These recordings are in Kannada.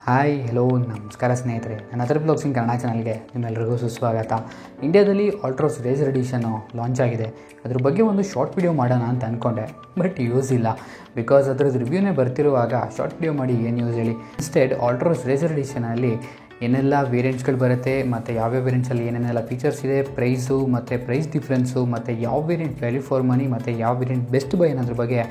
ಹಾಯ್ ಹೆಲೋ ನಮಸ್ಕಾರ ಸ್ನೇಹಿತರೆ, ನನ್ನ ಅದರ್ ಬ್ಲಾಗ್ಸಿಂಗ್ ಕನ್ನಡ ಚಾನಲ್ಗೆ ನಿಮ್ಮೆಲ್ಲರಿಗೂ ಸುಸ್ವಾಗತ. ಇಂಡಿಯಾದಲ್ಲಿ ಆಲ್ಟ್ರೋಸ್ ರೇಸರ್ ಎಡಿಷನು ಲಾಂಚ್ ಆಗಿದೆ. ಅದ್ರ ಬಗ್ಗೆ ಒಂದು ಶಾರ್ಟ್ ವಿಡಿಯೋ ಮಾಡೋಣ ಅಂತ ಅಂದ್ಕೊಂಡೆ, ಬಟ್ ಯೂಸ್ ಇಲ್ಲ. ಬಿಕಾಸ್ ಅದರದ್ದು ರಿವ್ಯೂನೇ ಬರ್ತಿರುವಾಗ ಶಾರ್ಟ್ ವಿಡಿಯೋ ಮಾಡಿ ಏನು ಯೂಸ್ ಹೇಳಿ. ಇನ್ಸ್ಟೆಡ್ ಆಲ್ಟ್ರೋಸ್ ರೇಸರ್ ಎಡಿಷನಲ್ಲಿ ಏನೆಲ್ಲ ವೇರಿಯಂಟ್ಸ್ಗಳು ಬರುತ್ತೆ ಮತ್ತು ಯಾವ್ಯಾವ ವೇರಿಯಂಟ್ಸಲ್ಲಿ ಏನೇನೆಲ್ಲ ಫೀಚರ್ಸ್ ಇದೆ, ಪ್ರೈಸು ಮತ್ತು ಪ್ರೈಸ್ ಡಿಫ್ರೆನ್ಸು ಮತ್ತು ಯಾವ ವೇರಿಯಂಟ್ ವ್ಯಾಲ್ಯೂ ಫಾರ್ ಮನಿ ಮತ್ತು ಯಾವ ವೇರಿಯಂಟ್ ಬೆಸ್ಟ್ ಬೈ ಅನ್ನೋದ್ರ ಬಗ್ಗೆ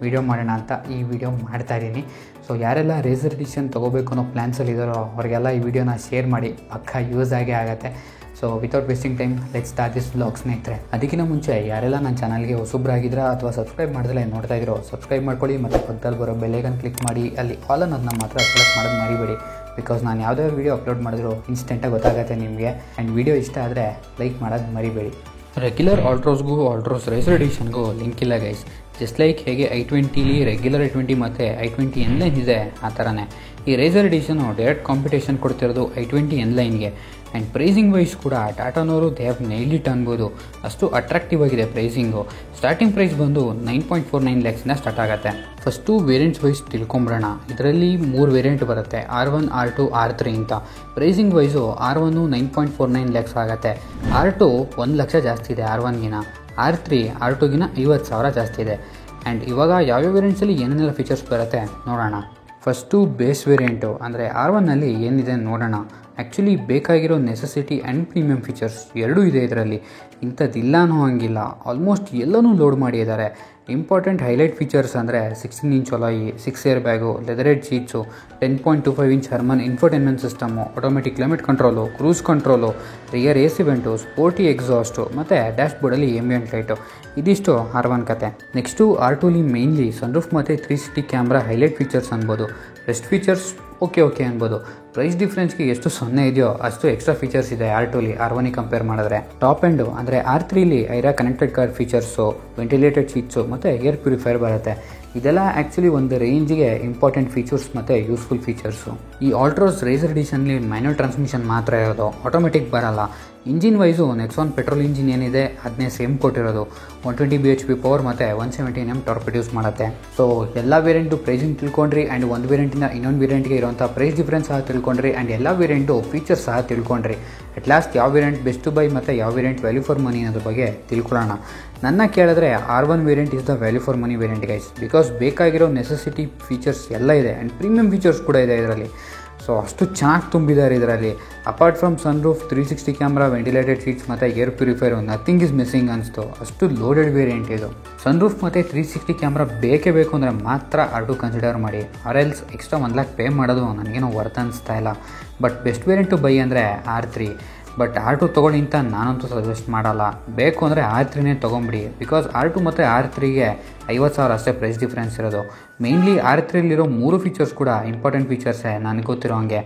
ವಿಡಿಯೋ ಮಾಡೋಣ ಅಂತ ಈ ವಿಡಿಯೋ ಮಾಡ್ತಾಯಿದ್ದೀನಿ. ಸೊ ಯಾರೆಲ್ಲ ರೇಸರ್ ಎಡಿಷನ್ ತೊಗೋಬೇಕು ಅನ್ನೋ ಪ್ಲ್ಯಾನ್ಸಲ್ಲಿ ಇದ್ದಾರೋ ಅವ್ರಿಗೆಲ್ಲ ಈ ವಿಡಿಯೋನ ಶೇರ್ ಮಾಡಿ, ಪಕ್ಕ ಯೂಸ್ ಆಗೇ ಆಗುತ್ತೆ. So without wasting time let's start this vlog ಸ್ನೇಹಿತರೆ. ಅದಕ್ಕಿಂತ ಮುಂಚೆ ಯಾರೆಲ್ಲ ನನ್ನ ಚಾನಲ್ಗೆ ಹೊಸಬ್ರಾಗಿದ್ದೀರಾ ಅಥವಾ ಸಬ್ಸ್ಕ್ರೈಬ್ ಮಾಡಿದ್ರೆ ನೋಡ್ತಾ ಇದ್ದೀರೋ ಸಬ್ಸ್ಕ್ರೈಬ್ ಮಾಡ್ಕೊಳ್ಳಿ ಮತ್ತು ಪಕ್ಕದಲ್ಲಿ ಬರೋ ಬೆಲ್ಲೈಕನ್ ಕ್ಲಿಕ್ ಮಾಡಿ, ಅಲ್ಲಿ ಆಲ್ ಅನ್ನೋದನ್ನ ಮಾತ್ರ ಸೆಲೆಕ್ಟ್ ಮಾಡೋದು ಮರಿಬೇಡಿ. ಬಿಕಾಸ್ ನಾನು ಯಾವುದೇ ವೀಡಿಯೋ ಅಪ್ಲೋಡ್ ಮಾಡಿದ್ರು ಇನ್ಸ್ಟೆಂಟಾಗಿ ಗೊತ್ತಾಗುತ್ತೆ ನಿಮಗೆ. ಆ್ಯಂಡ್ ವಿಡಿಯೋ ಇಷ್ಟ ಆದರೆ ಲೈಕ್ ಮಾಡೋದು ಮರಿಬೇಡಿ. ರೆಗ್ಯುಲರ್ ಆಲ್ಟ್ರೋಸ್ಗೂ ಆಲ್ಟ್ರೋಸ್ ರೇಸರ್ ಎಡಿಷನ್ಗೂ ಲಿಂಕ್ ಇಲ್ಲ ಗೈಸ್. ಜಸ್ಟ್ ಲೈಕ್ ಹೇಗೆ i20ಲಿ ರೆಗ್ಯುಲರ್ i20 ಮತ್ತು i20 ಎನ್ಲೈನ್ ಇದೆ ಆ ಥರನೇ ಈ ರೇಸರ್ ಎಡಿಷನು ಡೈರೆಕ್ಟ್ ಕಾಂಪಿಟೇಷನ್ ಕೊಡ್ತಿರೋದು i20 ಎನ್ಲೈನ್ಗೆ. ಆ್ಯಂಡ್ ಪ್ರೈಸಿಂಗ್ ವೈಸ್ ಕೂಡ ಟಾಟಾನವರು ದೇ ಹ್ಯಾವ್ ನೈಲ್ಡ್ ಇಟ್ ಅನ್ಬೋದು. ಅಷ್ಟು ಅಟ್ರಾಕ್ಟಿವ್ ಆಗಿದೆ ಪ್ರೈಸಿಂಗು. ಸ್ಟಾರ್ಟಿಂಗ್ ಪ್ರೈಸ್ ಬಂದು 9.49 lakhs ಸ್ಟಾರ್ಟ್ ಆಗುತ್ತೆ. ಫಸ್ಟು ವೇರಿಯಂಟ್ಸ್ ವೈಸ್ ತಿಳ್ಕೊಂಬಿಡೋಣ. ಇದರಲ್ಲಿ 3 ವೇರಿಯಂಟ್ ಬರುತ್ತೆ, R1, R2, R3 ಅಂತ. ಪ್ರೈಸಿಂಗ್ ವೈಸು R1 9.49 lakhs ಆಗುತ್ತೆ. R2 1 ಲಕ್ಷ ಜಾಸ್ತಿ ಇದೆ R1ಗಿನ. R3 R2ಗಿನ 50,000 ಜಾಸ್ತಿ ಇದೆ. ಆ್ಯಂಡ್ ಇವಾಗ ಯಾವ್ಯಾವ ವೇರಿಯಂಟ್ಸಲ್ಲಿ ಏನೇನೆಲ್ಲ ಫೀಚರ್ಸ್ ಬರುತ್ತೆ ನೋಡೋಣ. ಫಸ್ಟು ಬೇಸ್ ವೇರಿಯಂಟು ಅಂದರೆ R1ನಲ್ಲಿ ಏನಿದೆ ನೋಡೋಣ. ಆ್ಯಕ್ಚುಲಿ ಬೇಕಾಗಿರೋ ನೆಸೆಸಿಟಿ ಆ್ಯಂಡ್ ಪ್ರೀಮಿಯಂ ಫೀಚರ್ಸ್ ಎರಡೂ ಇದೆ ಇದರಲ್ಲಿ. ಇಂಥದ್ದಿಲ್ಲ ಅನ್ನೋ ಹಂಗಿಲ್ಲ, ಆಲ್ಮೋಸ್ಟ್ ಎಲ್ಲನೂ ಲೋಡ್ ಮಾಡಿದ್ದಾರೆ. ಇಂಪಾರ್ಟೆಂಟ್ ಹೈಲೈಟ್ ಫೀಚರ್ಸ್ ಅಂದರೆ 16 inch alloy, 6 air bag, leatherette seats, 10.25 inch Harman infotainment system, automatic climate control, cruise control, rear AC vent, sporty exhaust ಮತ್ತು ಡ್ಯಾಶ್ ಬೋರ್ಡಲ್ಲಿ ಎಂಬಿಯಂಟ್ ಲೈಟು. ಇದಿಷ್ಟು R1 ಕತೆ. ನೆಕ್ಸ್ಟು R2ಲಿ ಮೇಯ್ನ್ಲಿ ಸನ್ರೂಫ್ ಮತ್ತು 360 ಕ್ಯಾಮ್ರಾ ಹೈಲೈಟ್ ಫೀಚರ್ಸ್ ಅನ್ಬೋದು. ಬೆಸ್ಟ್ ಫೀಚರ್ಸ್ ಓಕೆ ಅನ್ಬೋದು. ಪ್ರೈಸ್ ಡಿಫ್ರೆನ್ಸ್ಗೆ ಎಷ್ಟು 0 ಇದೆಯೋ ಅಷ್ಟು ಎಕ್ಸ್ಟ್ರಾ ಫೀಚರ್ಸ್ ಇದೆ R2ಲಿ R1ಗೆ ಕಂಪೇರ್ ಮಾಡಿದ್ರೆ. ಟಾಪ್ ಎಂಡು ಅಂದರೆ R3ಲಿ iRA connected car features, ventilated seats ಮತ್ತು ಏರ್ ಪ್ಯೂರಿಫೈಯರ್ ಬರುತ್ತೆ. ಇದೆಲ್ಲ ಆ್ಯಕ್ಚುಲಿ ಒಂದು ರೇಂಜಿಗೆ ಇಂಪಾರ್ಟೆಂಟ್ ಫೀಚರ್ಸ್ ಮತ್ತು ಯೂಸ್ಫುಲ್ ಫೀಚರ್ಸು. ಈ ಆಲ್ಟ್ರೋಸ್ ರೇಸರ್ ಎಡಿಷನ್ಲಿ ಮ್ಯಾನ್ಯುವಲ್ ಟ್ರಾನ್ಸ್ಮಿಷನ್ ಮಾತ್ರ ಇರೋದು, ಆಟೋಮೆಟಿಕ್ ಬರಲ್ಲ. Engine wise Nexon petrol engine ಏನಿದೆ ಅದನ್ನೇ ಸೇಮ್ ಕೊಟ್ಟಿರೋದು. 120 bhp ಪವರ್ ಮತ್ತು 170 Nm ಟಾರ್ಕ್ ಪ್ರೊಡ್ಯೂಸ್ ಮಾಡುತ್ತೆ. ಸೊ ಎಲ್ಲ ವೇರಿಯಂಟು ಪ್ರೈಸಿಂಗ್ ತಿಳ್ಕೊಂಡ್ರಿ. ಆ್ಯಂಡ್ ಒಂದು ವೇರಿಯಂಟಿಂದ ಇನ್ನೊಂದು ವೇರಿಯಂಟ್ಗೆ ಇರೋಂಥ ಪ್ರೈಸ್ ಡಿಫ್ರೆನ್ಸ್ ಸಹ ತಿಳ್ಕೊಂಡ್ರಿ. ಆ್ಯಂಡ್ ಎಲ್ಲ ವೇರಿಯಂಟು ಫೀಚರ್ಸ್ ಸಹ ತಿಳ್ಕೊಂಡ್ರಿ. ಅಟ್ ಲಾಸ್ಟ್ ಯಾವ ವೇರಿಯಂಟ್ ಬೆಸ್ಟ್ ಬೈ ಮತ್ತು ಯಾವ ವೇರಿಯಂಟ್ ವ್ಯಾಲ್ಯೂ ಫಾರ್ ಮನಿ ಅನ್ನೋದ್ರ ಬಗ್ಗೆ ತಿಳ್ಕೊಳ್ಳೋಣ. ನನ್ನ ಕೇಳಿದ್ರೆ R1 variant is the value for money variant guys. Because ಬೇಕಾಗಿರೋ ನೆಸೆಸಿಟಿ ಫೀಚರ್ಸ್ ಎಲ್ಲ ಇದೆ ಆ್ಯಂಡ್ ಪ್ರೀಮಿಯಂ ಫೀಚರ್ಸ್ ಕೂಡ ಇದೆ ಇದರಲ್ಲಿ. ಸೊ ಅಷ್ಟು ಚೆನ್ನಾಗಿ ತುಂಬಿದ್ದಾರೆ ಇದರಲ್ಲಿ. Apart from sunroof, 360 camera, ventilated seats ಮತ್ತು air purifier, nothing is missing ಅನಿಸ್ತು. ಅಷ್ಟು ಲೋಡೆಡ್ ವೇರಿಯಂಟ್ ಇದು. ಸನ್ರೂಫ್ ಮತ್ತು 360 ಕ್ಯಾಮ್ರಾ ಬೇಕೇ ಬೇಕು ಅಂದರೆ ಮಾತ್ರ R2 ಕನ್ಸಿಡರ್ ಮಾಡಿ. ಆರ್ಎಲ್ಸ್ ಎಕ್ಸ್ಟ್ರಾ 1 lakh ಪೇ ಮಾಡೋದು ನನಗೇನೋ ವರ್ತ್ ಅನಿಸ್ತಾ ಇಲ್ಲ. ಬಟ್ ಬೆಸ್ಟ್ ವೇರಿಯಂಟು ಬೈ ಅಂದರೆ R3. ಬಟ್ R2 ತೊಗೊಳ್ಳಿ ಅಂತ ನಾನಂತೂ ಸಜೆಸ್ಟ್ ಮಾಡಲ್ಲ. ಬೇಕು ಅಂದರೆ R3ನೇ ತೊಗೊಂಬಿಡಿ. ಬಿಕಾಸ್ R2 ಮತ್ತು R3ಗೆ 50,000 ಅಷ್ಟೇ ಪ್ರೈಸ್ ಡಿಫ್ರೆನ್ಸ್ ಇರೋದು. ಮೇಯ್ನ್ಲಿ R3ಲಿರೋ 3 ಫೀಚರ್ಸ್ ಕೂಡ ಇಂಪಾರ್ಟೆಂಟ್ ಫೀಚರ್ಸೇ ನನಗೆ ಗೊತ್ತಿರೋ ಹಂಗೆ.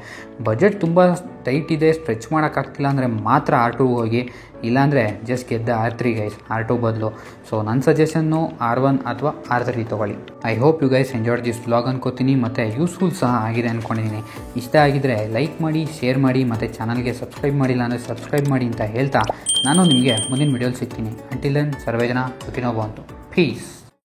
ಬಜೆಟ್ ತುಂಬ ಟೈಟ್ ಇದೆ, ಸ್ಟ್ರೆಚ್ ಮಾಡೋಕ್ಕಾಗ್ತಿಲ್ಲ ಅಂದರೆ ಮಾತ್ರ R2 ಹೋಗಿ, ಇಲ್ಲಾಂದರೆ ಜಸ್ಟ್ ಗೆದ್ದ R3 ಗೈಸ್, R2 ಬದಲು. ಸೊ ನನ್ನ ಸಜೆಷನ್ನು R1 ಅಥವಾ R3 ತೊಗೊಳ್ಳಿ. I hope you guys enjoyed this vlog ಅನ್ಕೋತೀನಿ ಮತ್ತು ಯೂಸ್ಫುಲ್ ಸಹ ಆಗಿದೆ ಅಂದ್ಕೊಂಡಿದ್ದೀನಿ. ಇಷ್ಟ ಆಗಿದ್ದರೆ ಲೈಕ್ ಮಾಡಿ, ಶೇರ್ ಮಾಡಿ ಮತ್ತು ಚಾನಲ್ಗೆ ಸಬ್ಸ್ಕ್ರೈಬ್ ಮಾಡಿಲ್ಲ ಅಂದರೆ ಸಬ್ಸ್ಕ್ರೈಬ್ ಮಾಡಿ ಅಂತ ಹೇಳ್ತಾ ನಾನು ನಿಮಗೆ ಮುಂದಿನ ವಿಡಿಯೋಲಿ ಸಿಗ್ತೀನಿ. ಅಂಟಿಲ್ ದೆನ್ ಸರ್ವೇ ಜನ ಸುಖಿನೋ ಭವಂತು. ಪೀಸ್.